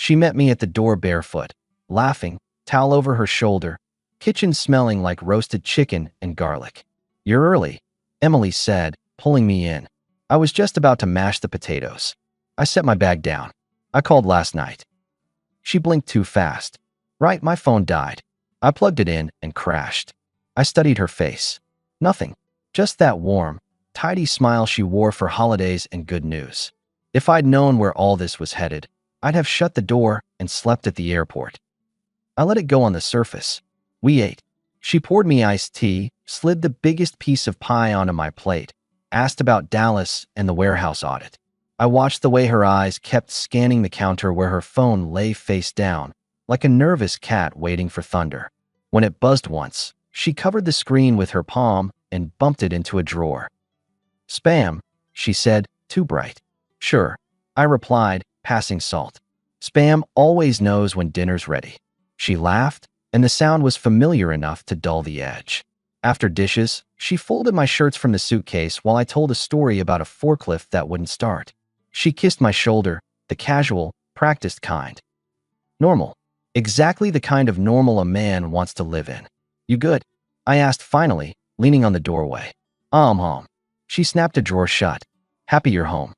She met me at the door barefoot, laughing, towel over her shoulder, kitchen smelling like roasted chicken and garlic. "You're early," Emily said, pulling me in. I was just about to mash the potatoes. I set my bag down. "I called last night." She blinked too fast. "Right, my phone died." I plugged it in and crashed. I studied her face. Nothing. Just that warm, tidy smile she wore for holidays and good news. If I'd known where all this was headed, I'd have shut the door and slept at the airport. I let it go on the surface. We ate. She poured me iced tea, slid the biggest piece of pie onto my plate, asked about Dallas and the warehouse audit. I watched the way her eyes kept scanning the counter where her phone lay face down, like a nervous cat waiting for thunder. When it buzzed once, she covered the screen with her palm and bumped it into a drawer. "Spam," she said, too bright. "Sure," I replied, passing salt. "Spam always knows when dinner's ready." She laughed, and the sound was familiar enough to dull the edge. After dishes, she folded my shirts from the suitcase while I told a story about a forklift that wouldn't start. She kissed my shoulder, the casual, practiced kind. Normal. Exactly the kind of normal a man wants to live in. "You good?" I asked finally, leaning on the doorway. "I'm home." She snapped a drawer shut. "Happy you're home."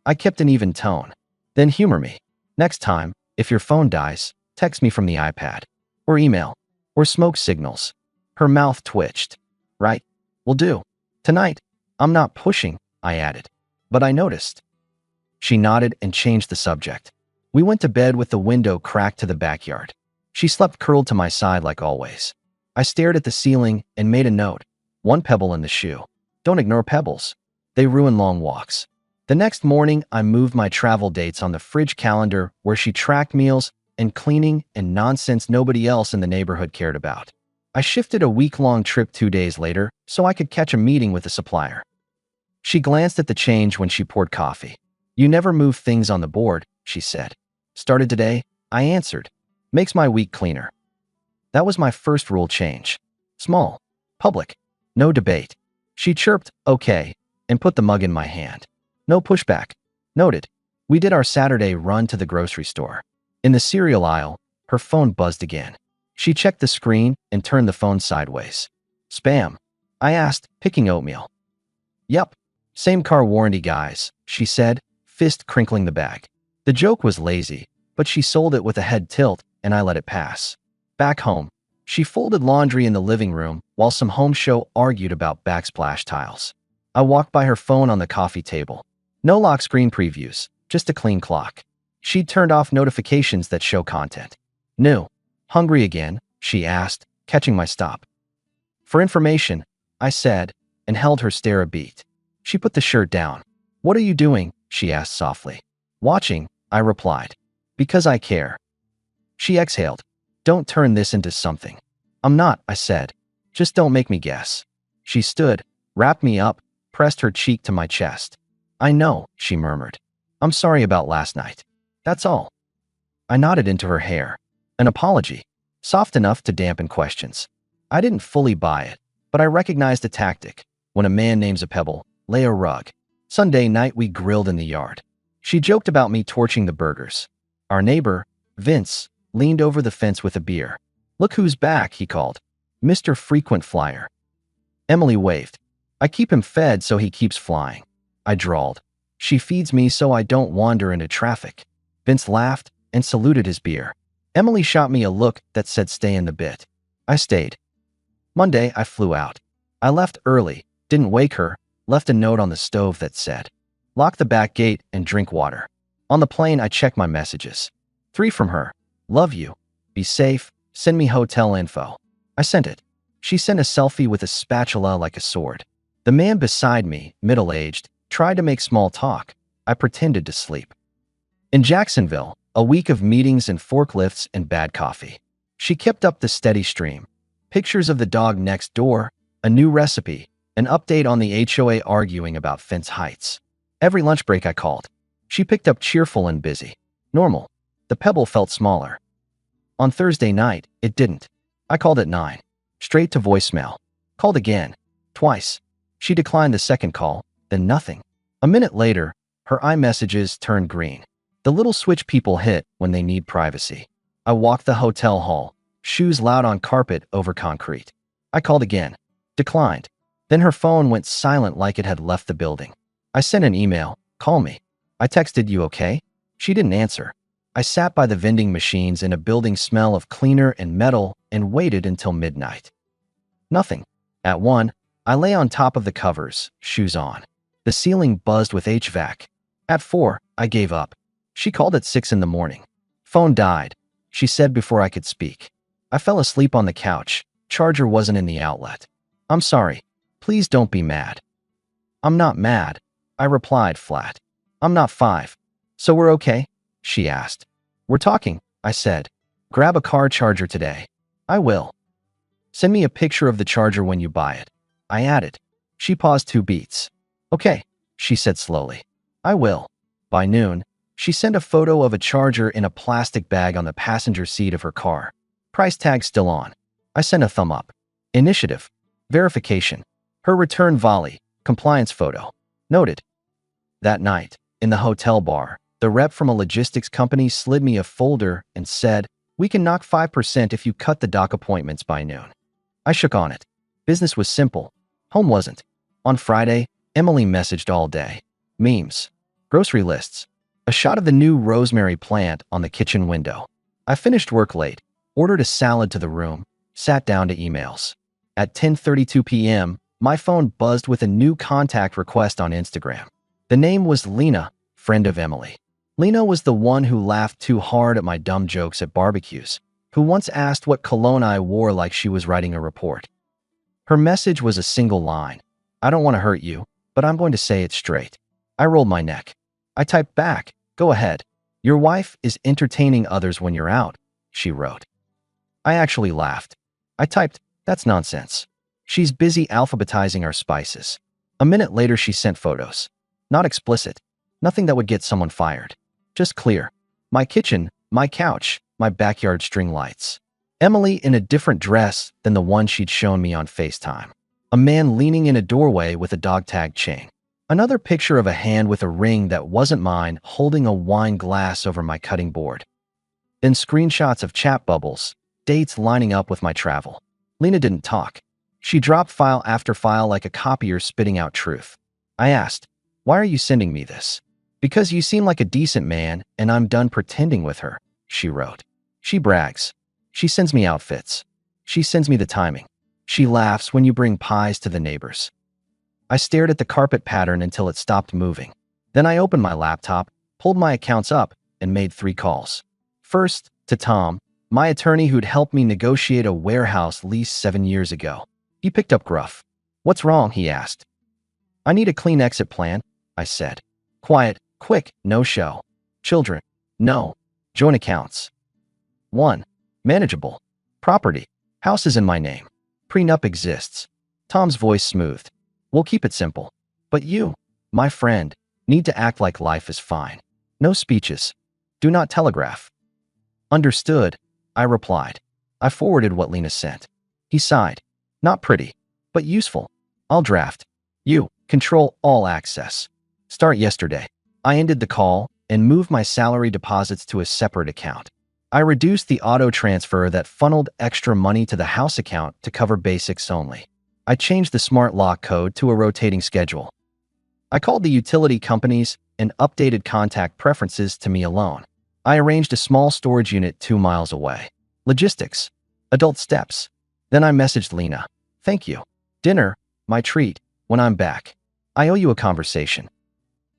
I kept an even tone. "Then humor me. Next time, if your phone dies, text me from the iPad. Or email. Or smoke signals." Her mouth twitched. "Right. Will do. Tonight." "I'm not pushing," I added. "But I noticed." She nodded and changed the subject. We went to bed with the window cracked to the backyard. She slept curled to my side like always. I stared at the ceiling and made a note. One pebble in the shoe. Don't ignore pebbles. They ruin long walks. The next morning, I moved my travel dates on the fridge calendar where she tracked meals and cleaning and nonsense nobody else in the neighborhood cared about. I shifted a week-long trip 2 days later so I could catch a meeting with the supplier. She glanced at the change when she poured coffee. "You never move things on the board," she said. "Started today," I answered. "Makes my week cleaner." That was my first rule change. Small. Public. No debate. She chirped, "Okay," and put the mug in my hand. No pushback. Noted. We did our Saturday run to the grocery store. In the cereal aisle, her phone buzzed again. She checked the screen and turned the phone sideways. "Spam?" I asked, picking oatmeal. "Yep. Same car warranty guys," she said, fist crinkling the bag. The joke was lazy, but she sold it with a head tilt, and I let it pass. Back home, she folded laundry in the living room while some home show argued about backsplash tiles. I walked by her phone on the coffee table. No lock screen previews, just a clean clock. She'd turned off notifications that show content. "New. Hungry again?" she asked, catching my stop. "For information," I said, and held her stare a beat. She put the shirt down. "What are you doing?" she asked softly. "Watching," I replied. "Because I care." She exhaled. "Don't turn this into something." "I'm not," I said. "Just don't make me guess." She stood, wrapped me up, pressed her cheek to my chest. "I know," she murmured. "I'm sorry about last night. That's all." I nodded into her hair. An apology, soft enough to dampen questions. I didn't fully buy it, but I recognized a tactic. When a man names a pebble, lay a rug. Sunday night we grilled in the yard. She joked about me torching the burgers. Our neighbor, Vince, leaned over the fence with a beer. "Look who's back," he called. "Mr. Frequent Flyer." Emily waved. "I keep him fed so he keeps flying." I drawled. "She feeds me so I don't wander into traffic." Vince laughed and saluted his beer. Emily shot me a look that said stay in the bit. I stayed. Monday, I flew out. I left early, didn't wake her, left a note on the stove that said, "Lock the back gate and drink water." On the plane, I checked my messages. 3 from her. "Love you. Be safe. Send me hotel info." I sent it. She sent a selfie with a spatula like a sword. The man beside me, middle-aged, tried to make small talk. I pretended to sleep. In Jacksonville, a week of meetings and forklifts and bad coffee. She kept up the steady stream. Pictures of the dog next door, a new recipe, an update on the HOA arguing about fence heights. Every lunch break I called. She picked up cheerful and busy. Normal. The pebble felt smaller. On Thursday night, it didn't. I called at 9. Straight to voicemail. Called again. Twice. She declined the second call, then nothing. A minute later, her iMessages turned green. The little switch people hit when they need privacy. I walked the hotel hall, shoes loud on carpet over concrete. I called again. Declined. Then her phone went silent like it had left the building. I sent an email. Call me. I texted, you okay? She didn't answer. I sat by the vending machines in a building smell of cleaner and metal and waited until midnight. Nothing. At 1, I lay on top of the covers, shoes on. The ceiling buzzed with HVAC. At 4, I gave up. She called at 6 in the morning. Phone died, she said before I could speak. I fell asleep on the couch. Charger wasn't in the outlet. I'm sorry. Please don't be mad. I'm not mad, I replied flat. I'm not 5. So we're okay? She asked. We're talking, I said. Grab a car charger today. I will. Send me a picture of the charger when you buy it. I added. She paused 2 beats. Okay, she said slowly. I will. By noon, she sent a photo of a charger in a plastic bag on the passenger seat of her car. Price tag still on. I sent a thumb up. Initiative. Verification. Her return volley. Compliance photo. Noted. That night, in the hotel bar, the rep from a logistics company slid me a folder and said, we can knock 5% if you cut the doc appointments by noon. I shook on it. Business was simple. Home wasn't. On Friday, Emily messaged all day. Memes. Grocery lists. A shot of the new rosemary plant on the kitchen window. I finished work late, ordered a salad to the room, sat down to emails. At 10:32 p.m., my phone buzzed with a new contact request on Instagram. The name was Lena, friend of Emily. Lena was the one who laughed too hard at my dumb jokes at barbecues, who once asked what cologne I wore like she was writing a report. Her message was a single line. I don't want to hurt you, but I'm going to say it straight. I rolled my neck. I typed back, go ahead. Your wife is entertaining others when you're out, she wrote. I actually laughed. I typed, that's nonsense. She's busy alphabetizing our spices. A minute later, she sent photos. Not explicit. Nothing that would get someone fired. Just clear. My kitchen, my couch, my backyard string lights. Emily in a different dress than the one she'd shown me on FaceTime. A man leaning in a doorway with a dog tag chain. Another picture of a hand with a ring that wasn't mine holding a wine glass over my cutting board. Then screenshots of chat bubbles, dates lining up with my travel. Lena didn't talk. She dropped file after file like a copier spitting out truth. I asked, why are you sending me this? Because you seem like a decent man and I'm done pretending with her, she wrote. She brags. She sends me outfits. She sends me the timing. She laughs when you bring pies to the neighbors. I stared at the carpet pattern until it stopped moving. Then I opened my laptop, pulled my accounts up, and made 3 calls. First, to Tom, my attorney who'd helped me negotiate a warehouse lease 7 years ago. He picked up gruff. What's wrong? He asked. I need a clean exit plan, I said. Quiet, quick, no show. Children, no. Joint accounts. 1. Manageable. Property. House is in my name. Prenup exists. Tom's voice smoothed. We'll keep it simple. But you, my friend, need to act like life is fine. No speeches. Do not telegraph. Understood, I replied. I forwarded what Lena sent. He sighed. Not pretty, but useful. I'll draft. You, control all access. Start yesterday. I ended the call and moved my salary deposits to a separate account. I reduced the auto transfer that funneled extra money to the house account to cover basics only. I changed the smart lock code to a rotating schedule. I called the utility companies and updated contact preferences to me alone. I arranged a small storage unit 2 miles away. Logistics. Adult steps. Then I messaged Lena. Thank you. Dinner, my treat, when I'm back. I owe you a conversation.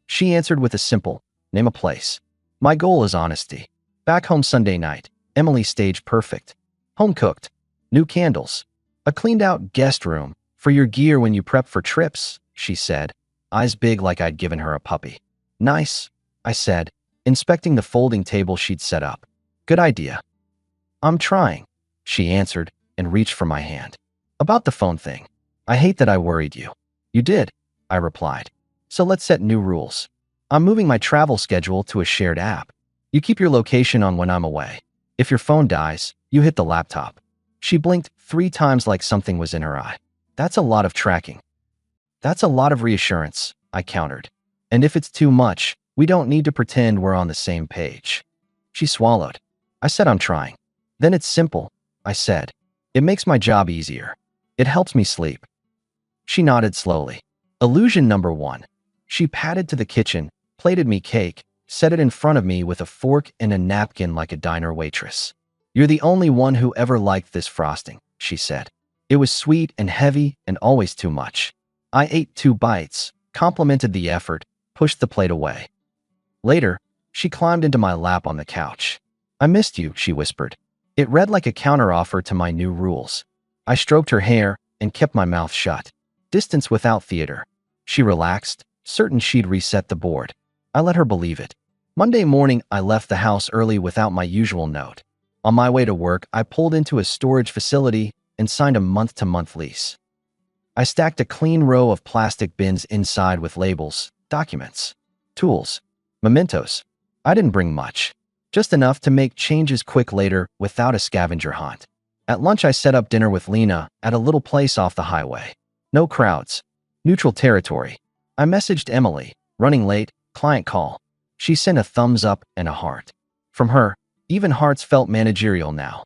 She answered with a simple, name a place. My goal is honesty. Back home Sunday night. Emily staged perfect. Home cooked. New candles. A cleaned out guest room for your gear when you prep for trips, she said, eyes big like I'd given her a puppy. Nice, I said, inspecting the folding table she'd set up. Good idea. I'm trying, she answered and reached for my hand. About the phone thing. I hate that I worried you. You did, I replied. So let's set new rules. I'm moving my travel schedule to a shared app. You keep your location on when I'm away. If your phone dies, you hit the laptop. She blinked 3 times like something was in her eye. That's a lot of tracking. That's a lot of reassurance, I countered. And if it's too much, We don't need to pretend we're on the same page. She swallowed. I said I'm trying. Then it's simple, I said. It makes my job easier. It helps me sleep. She nodded slowly. Illusion number 1. She padded to the kitchen, plated me cake, set it in front of me with a fork and a napkin like a diner waitress. You're the only one who ever liked this frosting, she said. It was sweet and heavy and always too much. I ate 2 bites, complimented the effort, pushed the plate away. Later, she climbed into my lap on the couch. I missed you, she whispered. It read like a counteroffer to my new rules. I stroked her hair and kept my mouth shut. Distance without theater. She relaxed, certain she'd reset the board. I let her believe it. Monday morning, I left the house early without my usual note. On my way to work, I pulled into a storage facility and signed a month-to-month lease. I stacked a clean row of plastic bins inside with labels, documents, tools, mementos. I didn't bring much, just enough to make changes quick later without a scavenger hunt. At lunch, I set up dinner with Lena at a little place off the highway. No crowds. Neutral territory. I messaged Emily, running late, client call. She sent a thumbs up and a heart. From her, even hearts felt managerial now.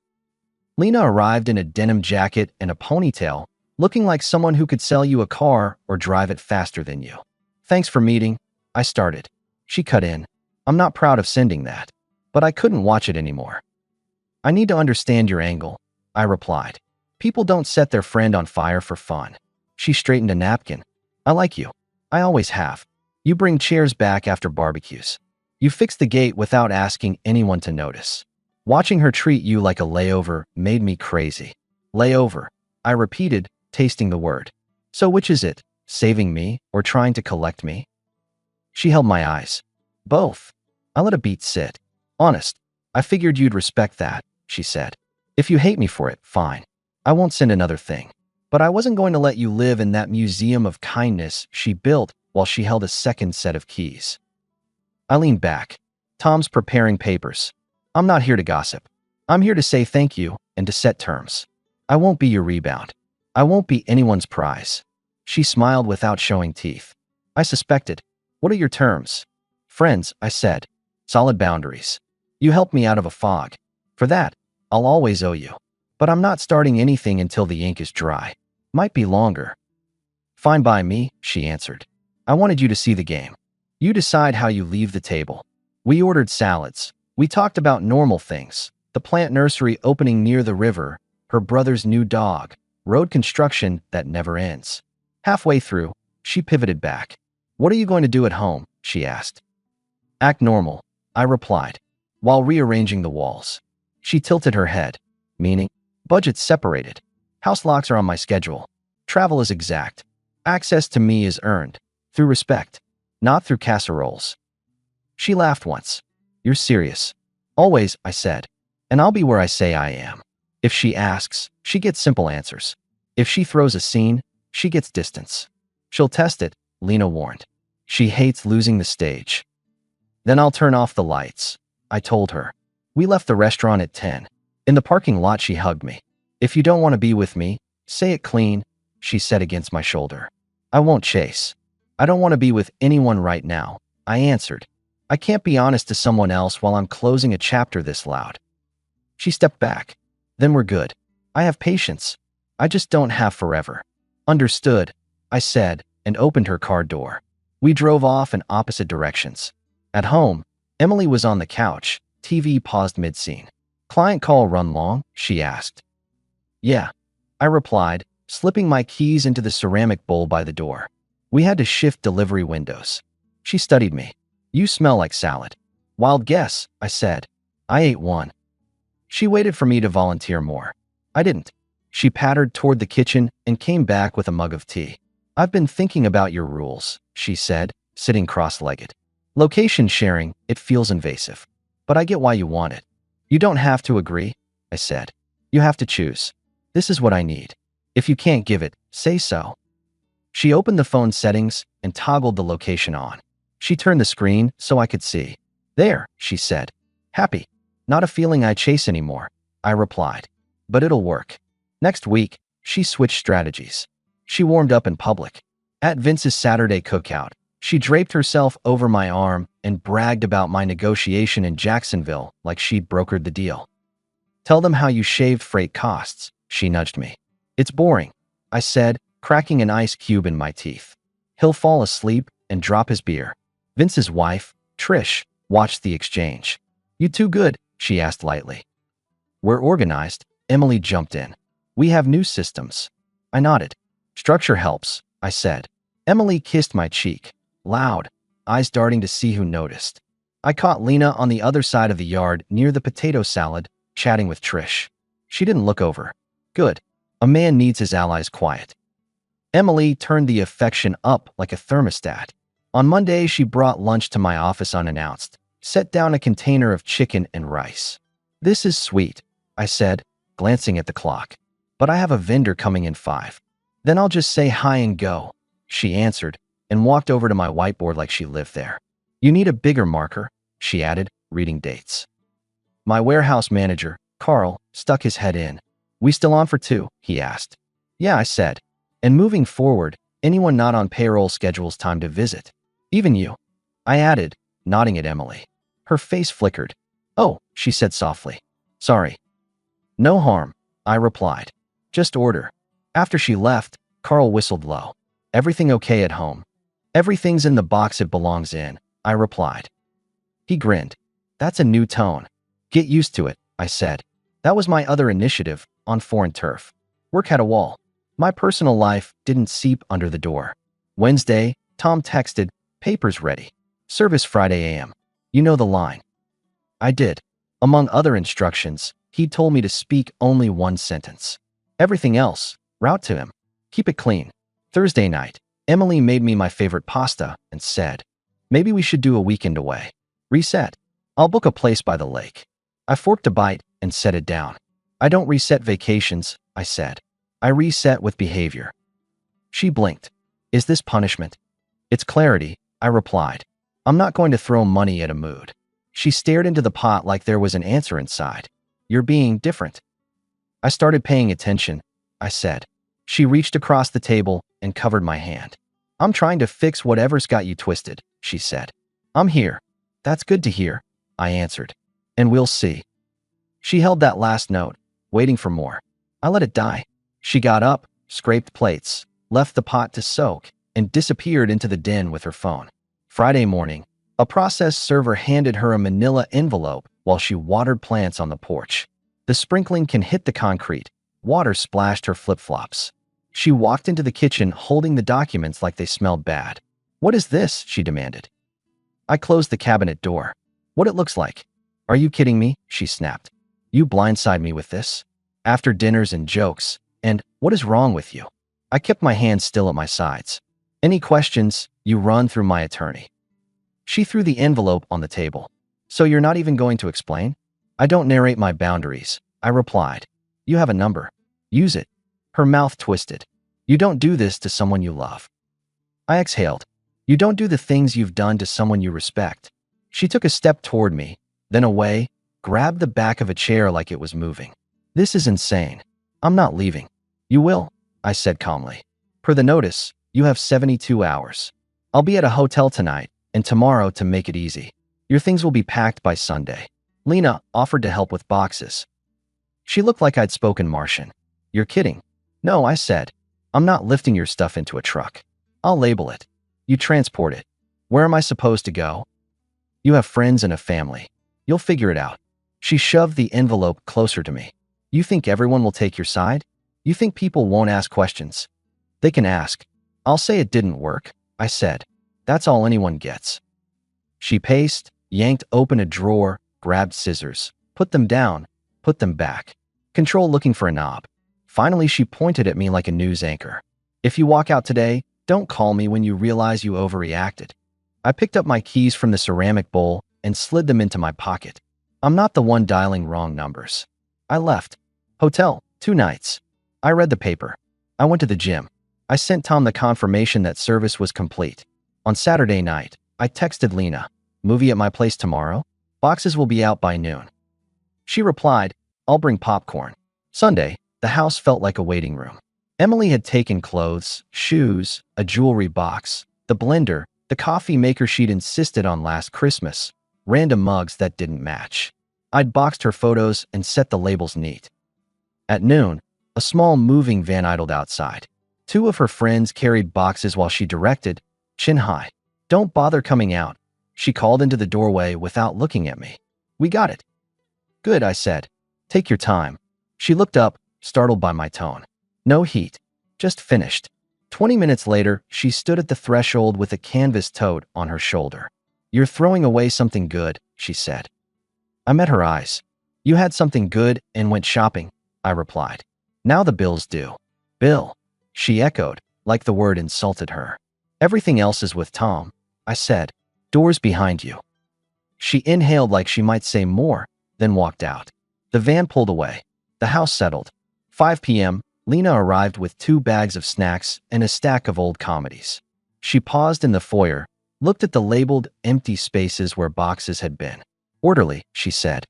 Lena arrived in a denim jacket and a ponytail, looking like someone who could sell you a car or drive it faster than you. Thanks for meeting, I started. She cut in. I'm not proud of sending that, but I couldn't watch it anymore. I need to understand your angle, I replied. People don't set their friend on fire for fun. She straightened a napkin. I like you. I always have. You bring chairs back after barbecues. You fix the gate without asking anyone to notice. Watching her treat you like a layover made me crazy. Layover, I repeated, tasting the word. So which is it, saving me or trying to collect me? She held my eyes. Both. I let a beat sit. Honest, I figured you'd respect that, she said. If you hate me for it, fine. I won't send another thing. But I wasn't going to let you live in that museum of kindness she built while she held a second set of keys. I leaned back. Tom's preparing papers. I'm not here to gossip. I'm here to say thank you and to set terms. I won't be your rebound. I won't be anyone's prize. She smiled without showing teeth. I suspected. What are your terms? Friends, I said. Solid boundaries. You helped me out of a fog. For that, I'll always owe you. But I'm not starting anything until the ink is dry. Might be longer. Fine by me, she answered. I wanted you to see the game. You decide how you leave the table. We ordered salads. We talked about normal things. The plant nursery opening near the river, her brother's new dog, road construction that never ends. Halfway through, she pivoted back. What are you going to do at home? She asked. Act normal, I replied, while rearranging the walls. She tilted her head. Meaning? Budget's separated. House locks are on my schedule. Travel is exact. Access to me is earned. Through respect. Not through casseroles. She laughed once. You're serious. Always, I said. And I'll be where I say I am. If she asks, she gets simple answers. If she throws a scene, she gets distance. She'll test it, Lena warned. She hates losing the stage. Then I'll turn off the lights, I told her. We left the restaurant at 10. In the parking lot, she hugged me. If you don't want to be with me, say it clean, she said against my shoulder. I won't chase. I don't want to be with anyone right now, I answered. I can't be honest to someone else while I'm closing a chapter this loud. She stepped back. Then we're good. I have patience. I just don't have forever. Understood, I said, and opened her car door. We drove off in opposite directions. At home, Emily was on the couch, TV paused mid-scene. Client call run long? She asked. Yeah, I replied, slipping my keys into the ceramic bowl by the door. We had to shift delivery windows. She studied me. You smell like salad. Wild guess, I said. I ate one. She waited for me to volunteer more. I didn't. She pattered toward the kitchen and came back with a mug of tea. I've been thinking about your rules, she said, sitting cross-legged. Location sharing, it feels invasive. But I get why you want it. You don't have to agree, I said. You have to choose. This is what I need. If you can't give it, say so. She opened the phone settings and toggled the location on. She turned the screen so I could see. There, she said. Happy. Not a feeling I chase anymore, I replied. But it'll work. Next week, she switched strategies. She warmed up in public. At Vince's Saturday cookout, She draped herself over my arm and bragged about my negotiation in Jacksonville like she'd brokered the deal. Tell them how you shaved freight costs, she nudged me. It's boring, I said, cracking an ice cube in my teeth. He'll fall asleep and drop his beer. Vince's wife, Trish, watched the exchange. You too good? She asked lightly. We're organized, Emily jumped in. We have new systems. I nodded. Structure helps, I said. Emily kissed my cheek, loud, eyes darting to see who noticed. I caught Lena on the other side of the yard near the potato salad, chatting with Trish. She didn't look over. Good. A man needs his allies quiet. Emily turned the affection up like a thermostat. On Monday, she brought lunch to my office unannounced, set down a container of chicken and rice. This is sweet, I said, glancing at the clock. But I have a vendor coming in 5. Then I'll just say hi and go, she answered, and walked over to my whiteboard like she lived there. You need a bigger marker, she added, reading dates. My warehouse manager, Carl, stuck his head in. We still on for 2? He asked. Yeah, I said. And moving forward, anyone not on payroll schedules time to visit. Even you. I added, nodding at Emily. Her face flickered. Oh, she said softly. Sorry. No harm, I replied. Just order. After she left, Carl whistled low. Everything okay at home? Everything's in the box it belongs in, I replied. He grinned. That's a new tone. Get used to it, I said. That was my other initiative, on foreign turf. Work had a wall. My personal life didn't seep under the door. Wednesday, Tom texted, papers ready. Service Friday AM. You know the line. I did. Among other instructions, he told me to speak only one sentence. Everything else, route to him. Keep it clean. Thursday night, Emily made me my favorite pasta and said, maybe we should do a weekend away. Reset. I'll book a place by the lake. I forked a bite and set it down. I don't reset vacations, I said. I reset with behavior. She blinked. Is this punishment? It's clarity, I replied. I'm not going to throw money at a mood. She stared into the pot like there was an answer inside. You're being different. I started paying attention, I said. She reached across the table and covered my hand. I'm trying to fix whatever's got you twisted, she said. I'm here. That's good to hear, I answered. And we'll see. She held that last note, waiting for more. I let it die. She got up, scraped plates, left the pot to soak, and disappeared into the den with her phone. Friday morning, a process server handed her a manila envelope while she watered plants on the porch. The sprinkling can hit the concrete. Water splashed her flip-flops. She walked into the kitchen holding the documents like they smelled bad. What is this? She demanded. I closed the cabinet door. What it looks like. Are you kidding me? She snapped. You blindside me with this? After dinners and jokes. And what is wrong with you? I kept my hands still at my sides. Any questions, you run through my attorney. She threw the envelope on the table. So you're not even going to explain? I don't narrate my boundaries, I replied. You have a number. Use it. Her mouth twisted. You don't do this to someone you love. I exhaled. You don't do the things you've done to someone you respect. She took a step toward me, then away, grabbed the back of a chair like it was moving. This is insane. I'm not leaving. You will, I said calmly. Per the notice, you have 72 hours. I'll be at a hotel tonight and tomorrow to make it easy. Your things will be packed by Sunday. Lena offered to help with boxes. She looked like I'd spoken Martian. You're kidding. No, I said. I'm not lifting your stuff into a truck. I'll label it. You transport it. Where am I supposed to go? You have friends and a family. You'll figure it out. She shoved the envelope closer to me. You think everyone will take your side? You think people won't ask questions? They can ask. I'll say it didn't work, I said. That's all anyone gets. She paced, yanked open a drawer, grabbed scissors, put them down, put them back. Control looking for a knob. Finally, she pointed at me like a news anchor. If you walk out today, don't call me when you realize you overreacted. I picked up my keys from the ceramic bowl and slid them into my pocket. I'm not the one dialing wrong numbers. I left. Hotel, 2 nights. I read the paper. I went to the gym. I sent Tom the confirmation that service was complete. On Saturday night, I texted Lena, movie at my place tomorrow? Boxes will be out by noon. She replied, I'll bring popcorn. Sunday, the house felt like a waiting room. Emily had taken clothes, shoes, a jewelry box, the blender, The coffee maker she'd insisted on last Christmas, random mugs that didn't match. I'd boxed her photos and set the labels neat. At noon, a small moving van idled outside. Two of her friends carried boxes while she directed, chin high. "Don't bother coming out," she called into the doorway without looking at me. "We got it." "Good," I said. "Take your time." She looked up, startled by my tone. "No heat. Just finished." 20 minutes later, she stood at the threshold with a canvas tote on her shoulder. "You're throwing away something good," she said. I met her eyes. "You had something good and went shopping," I replied. "Now the bill's due." "Bill," she echoed, like the word insulted her. "Everything else is with Tom," I said. "Doors behind you." She inhaled like she might say more, then walked out. The van pulled away. The house settled. 5 p.m., Lena arrived with 2 bags of snacks and a stack of old comedies. She paused in the foyer, looked at the labeled empty spaces where boxes had been. "Orderly," she said.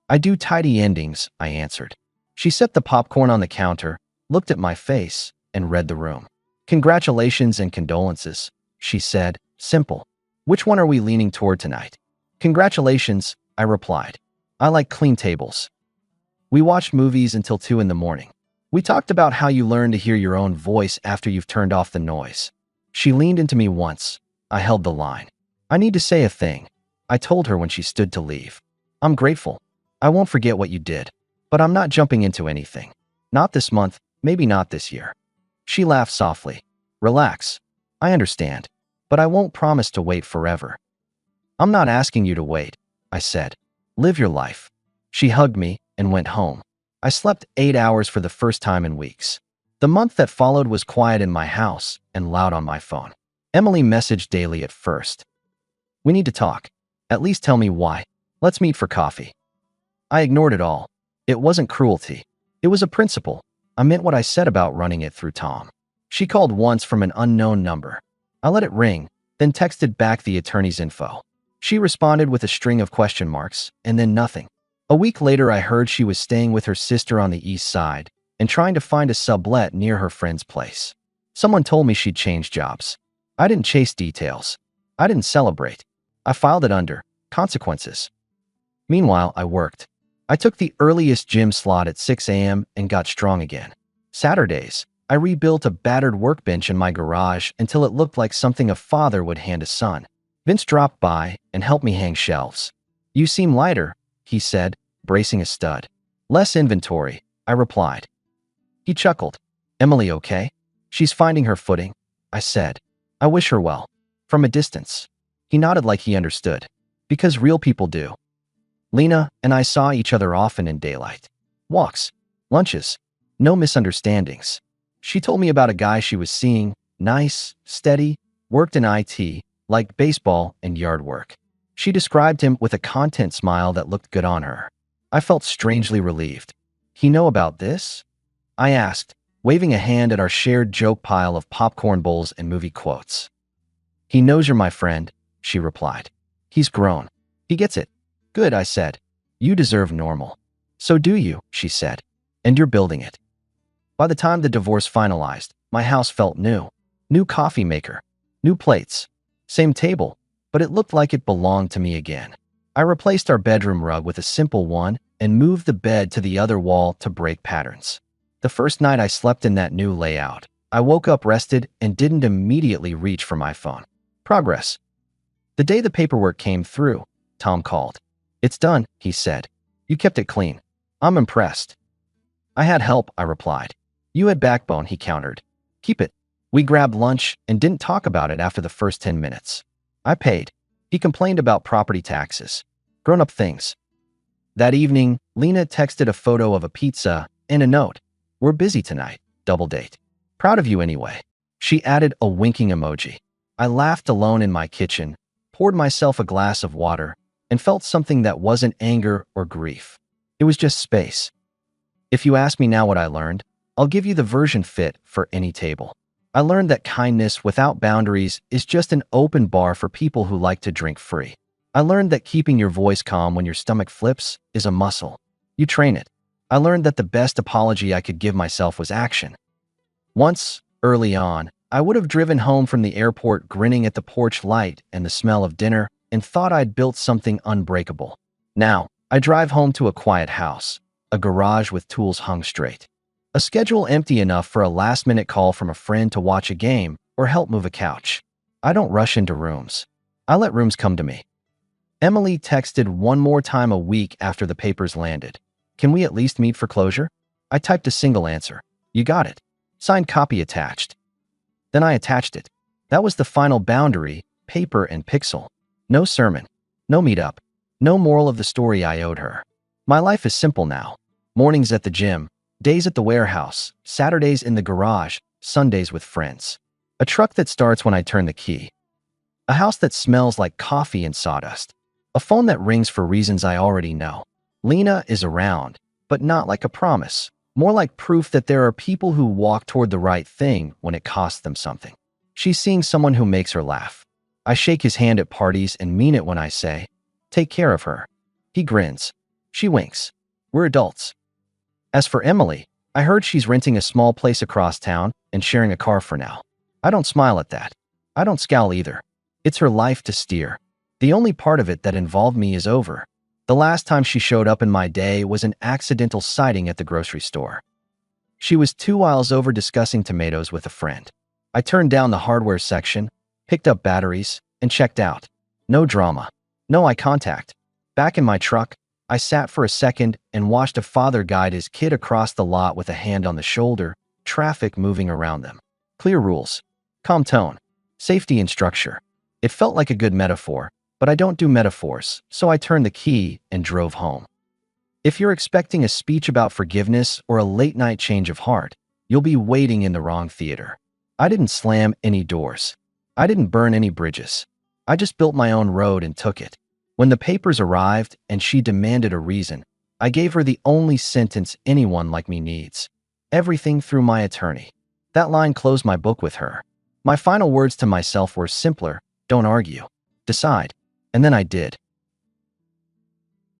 "I do tidy endings," I answered. She set the popcorn on the counter, looked at my face, and read the room. "Congratulations and condolences," she said, simple. "Which one are we leaning toward tonight?" "Congratulations," I replied. "I like clean tables." We watched movies until 2 in the morning. We talked about how you learn to hear your own voice after you've turned off the noise. She leaned into me once. I held the line. "I need to say a thing," I told her when she stood to leave. "I'm grateful. I won't forget what you did. But I'm not jumping into anything. Not this month, maybe not this year." She laughed softly. "Relax. I understand. But I won't promise to wait forever." "I'm not asking you to wait," I said. "Live your life." She hugged me and went home. I slept 8 hours for the first time in weeks. The month that followed was quiet in my house and loud on my phone. Emily messaged daily at first. "We need to talk. At least tell me why. Let's meet for coffee." I ignored it all. It wasn't cruelty. It was a principle. I meant what I said about running it through Tom. She called once from an unknown number. I let it ring, then texted back the attorney's info. She responded with a string of question marks, and then nothing. A week later, I heard she was staying with her sister on the east side and trying to find a sublet near her friend's place. Someone told me she'd changed jobs. I didn't chase details. I didn't celebrate. I filed it under consequences. Meanwhile, I worked. I took the earliest gym slot at 6 a.m. and got strong again. Saturdays, I rebuilt a battered workbench in my garage until it looked like something a father would hand a son. Vince dropped by and helped me hang shelves. "You seem lighter," he said, bracing a stud. "Less inventory," I replied. He chuckled. "Emily okay?" "She's finding her footing," I said. "I wish her well." From a distance. He nodded like he understood. "Because real people do." Lena and I saw each other often in daylight. Walks, lunches, no misunderstandings. She told me about a guy she was seeing, nice, steady, worked in IT, liked baseball and yard work. She described him with a content smile that looked good on her. I felt strangely relieved. "He know about this?" I asked, waving a hand at our shared joke pile of popcorn bowls and movie quotes. "He knows you're my friend," she replied. "He's grown. He gets it." "Good," I said. "You deserve normal." "So do you," she said. "And you're building it." By the time the divorce finalized, my house felt new. New coffee maker. New plates. Same table, but it looked like it belonged to me again. I replaced our bedroom rug with a simple one and moved the bed to the other wall to break patterns. The first night I slept in that new layout, I woke up rested and didn't immediately reach for my phone. Progress. The day the paperwork came through, Tom called. "It's done," he said. "You kept it clean." "I'm impressed." "I had help," I replied. "You had backbone," he countered. "Keep it." We grabbed lunch and didn't talk about it after the first 10 minutes. I paid. He complained about property taxes. Grown-up things. That evening, Lena texted a photo of a pizza and a note. "We're busy tonight. Double date. Proud of you anyway." She added a winking emoji. I laughed alone in my kitchen, poured myself a glass of water, and felt something that wasn't anger or grief. It was just space. If you ask me now what I learned, I'll give you the version fit for any table. I learned that kindness without boundaries is just an open bar for people who like to drink free. I learned that keeping your voice calm when your stomach flips is a muscle. You train it. I learned that the best apology I could give myself was action. Once, early on, I would have driven home from the airport grinning at the porch light and the smell of dinner and thought I'd built something unbreakable. Now, I drive home to a quiet house, a garage with tools hung straight, a schedule empty enough for a last-minute call from a friend to watch a game or help move a couch. I don't rush into rooms. I let rooms come to me. Emily texted one more time a week after the papers landed. Can we at least meet for closure? I typed a single answer. You got it. Signed copy attached. Then I attached it. That was the final boundary, paper and pixel. No sermon. No meetup. No moral of the story I owed her. My life is simple now. Mornings at the gym, days at the warehouse, Saturdays in the garage, Sundays with friends. A truck that starts when I turn the key. A house that smells like coffee and sawdust. A phone that rings for reasons I already know. Lena is around, but not like a promise. More like proof that there are people who walk toward the right thing when it costs them something. She's seeing someone who makes her laugh. I shake his hand at parties and mean it when I say, take care of her. He grins. She winks. We're adults. As for Emily, I heard she's renting a small place across town and sharing a car for now. I don't smile at that. I don't scowl either. It's her life to steer. The only part of it that involved me is over. The last time she showed up in my day was an accidental sighting at the grocery store. She was 2 aisles over discussing tomatoes with a friend. I turned down the hardware section, picked up batteries, and checked out. No drama. No eye contact. Back in my truck, I sat for a second and watched a father guide his kid across the lot with a hand on the shoulder, traffic moving around them. Clear rules. Calm tone. Safety and structure. It felt like a good metaphor, but I don't do metaphors, so I turned the key and drove home. If you're expecting a speech about forgiveness or a late-night change of heart, you'll be waiting in the wrong theater. I didn't slam any doors. I didn't burn any bridges. I just built my own road and took it. When the papers arrived and she demanded a reason, I gave her the only sentence anyone like me needs. Everything through my attorney. That line closed my book with her. My final words to myself were simpler: don't argue. Decide. And then I did.